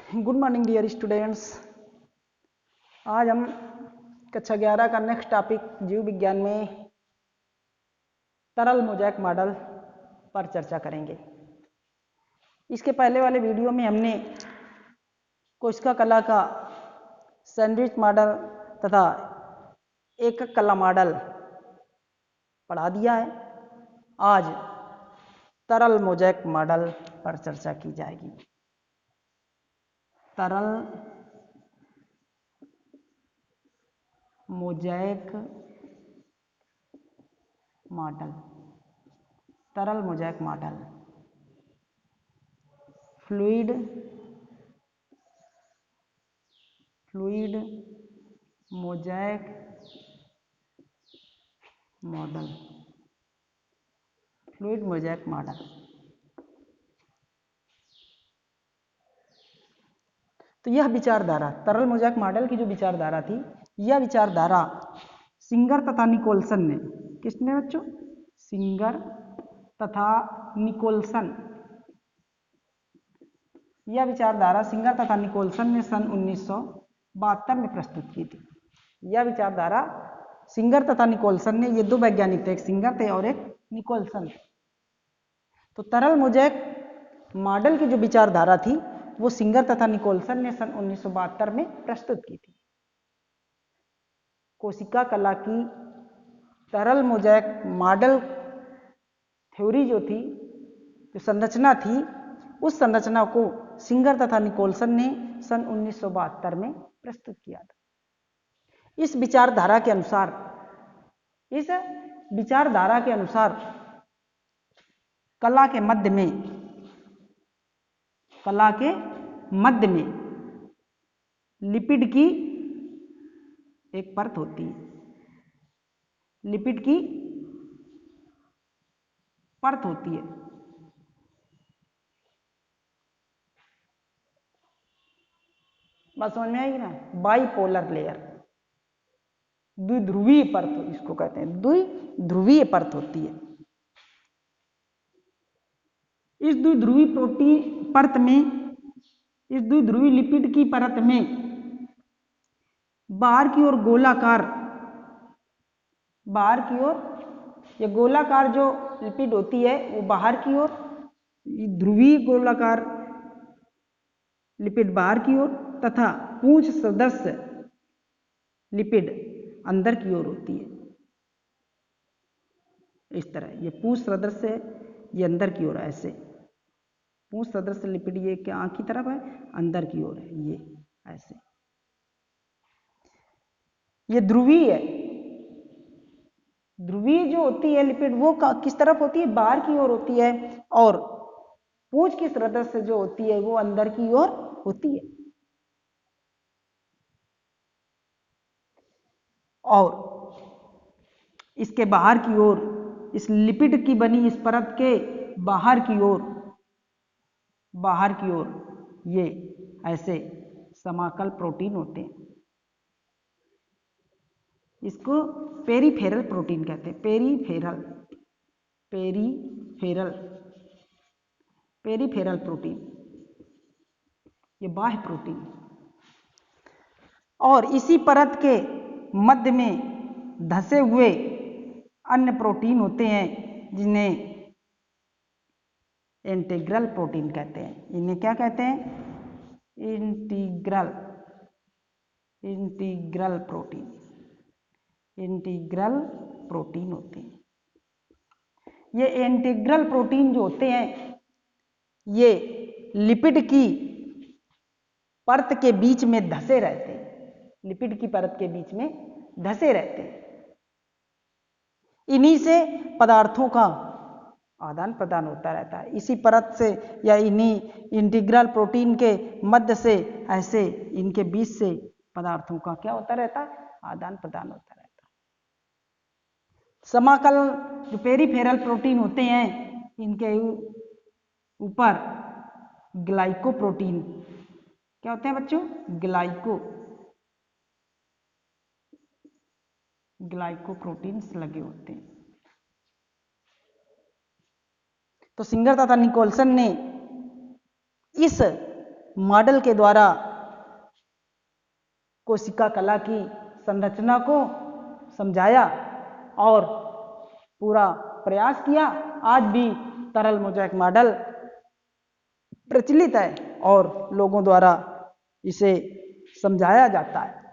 Good morning dear students. आज हम कक्षा 11 का नेक्स्ट टॉपिक जीव विज्ञान में तरल मोज़ेक मॉडल पर चर्चा करेंगे। इसके पहले वाले वीडियो में हमने कोशिका कला का सैंडविच मॉडल तथा एकक कला मॉडल पढ़ा दिया है। आज तरल मोज़ेक मॉडल पर चर्चा की जाएगी। तरल मोज़ेक मॉडल, तरल mosaic model, fluid mosaic model, fluid mosaic model. तो यह विचारधारा, तरल मोज़ेक मॉडल की जो विचारधारा थी, यह विचारधारा सिंगर तथा निकोलसन ने, किसने बच्चों? सिंगर तथा निकोलसन। यह विचारधारा सिंगर तथा निकोलसन ने सन 1972 में प्रस्तुत की थी। यह विचारधारा सिंगर तथा निकोलसन ने, ये दो वैज्ञानिक थे, एक सिंगर थे और एक निकोलसन थे। तो तरल मोज़ेक मॉडल की जो विचारधारा थी वो सिंगर तथा निकोलसन ने सन 1972 में प्रस्तुत की थी। कोशिका कला की तरल मोज़ेक मॉडल थ्योरी जो थी, जो संरचना थी, उस संरचना को सिंगर तथा निकोलसन ने सन 1972 में प्रस्तुत किया था। इस विचारधारा के अनुसार कला के मध्य में लिपिड की एक परत होती है। लिपिड की परत होती है। बात समझ में आएगी ना? बाइपोलर लेयर, द्विध्रुवीय परत इसको कहते हैं, द्विध्रुवीय परत होती है। इस द्विध्रुवी प्रोटीन परत में, इस द्विध्रुवी लिपिड की परत में बाहर की ओर गोलाकार जो लिपिड होती है वो बाहर की ओर, ध्रुवीय गोलाकार लिपिड बाहर की ओर तथा पूंछ सदस्य लिपिड अंदर की ओर होती है। इस तरह ये पूंछ सदस्य, ये अंदर की ओर है, ऐसे पूंछ सदस्य लिपिड ये क्या आंख की तरफ है, अंदर की ओर है, ये ऐसे। ये ध्रुवीय है। ध्रुवीय जो होती है लिपिड वो किस तरफ होती है? बाहर की ओर होती है। और पूंछ की सदस्य जो होती है वो अंदर की ओर होती है। और इसके बाहर की ओर, इस लिपिड की बनी इस परत के बाहर की ओर ये ऐसे समाकल प्रोटीन होते हैं। इसको पेरीफेरल प्रोटीन कहते हैं। पेरीफेरल प्रोटीन, ये बाह्य प्रोटीन। और इसी परत के मध्य में धसे हुए अन्य प्रोटीन होते हैं जिन्हें इंटीग्रल प्रोटीन कहते हैं। इन्हें क्या कहते हैं? इंटीग्रल प्रोटीन होते हैं। ये इंटीग्रल प्रोटीन जो होते हैं ये लिपिड की परत के बीच में धसे रहते हैं। लिपिड की परत के बीच में धसे रहते हैं। इन्हीं से पदार्थों का आदान प्रदान होता रहता है। इसी परत से या इन्हीं इंटीग्रल प्रोटीन के मध्य से ऐसे इनके बीच से पदार्थों का क्या होता रहता है? आदान प्रदान होता रहता है। समाकल जो पेरीफेरल प्रोटीन होते हैं इनके ऊपर ग्लाइकोप्रोटीन क्या होते हैं बच्चों? ग्लाइकोप्रोटीन्स लगे होते हैं। तो सिंगर तथा निकोलसन ने इस मॉडल के द्वारा कोशिका कला की संरचना को समझाया और पूरा प्रयास किया। आज भी तरल मोज़ेक मॉडल प्रचलित है और लोगों द्वारा इसे समझाया जाता है।